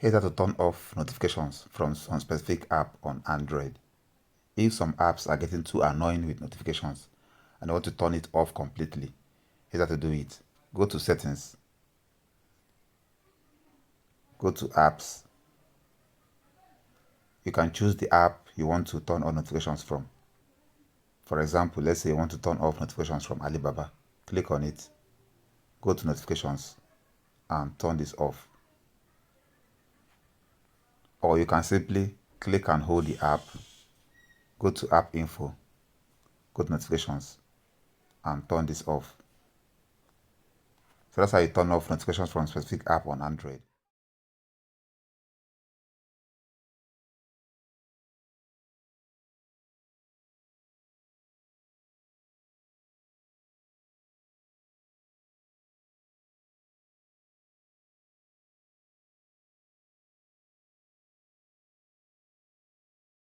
Here's how to turn off notifications from some specific app on Android. If some apps are getting too annoying with notifications and you want to turn it off completely, here's how to do it. Go to settings, go to apps. You can choose the app you want to turn on notifications from. For example, let's say you want to turn off notifications from Alibaba. Click on it, go to notifications and turn this off. Or you can simply click and hold the app, go to app info, go to notifications and turn this off. So that's how you turn off notifications from specific app on Android.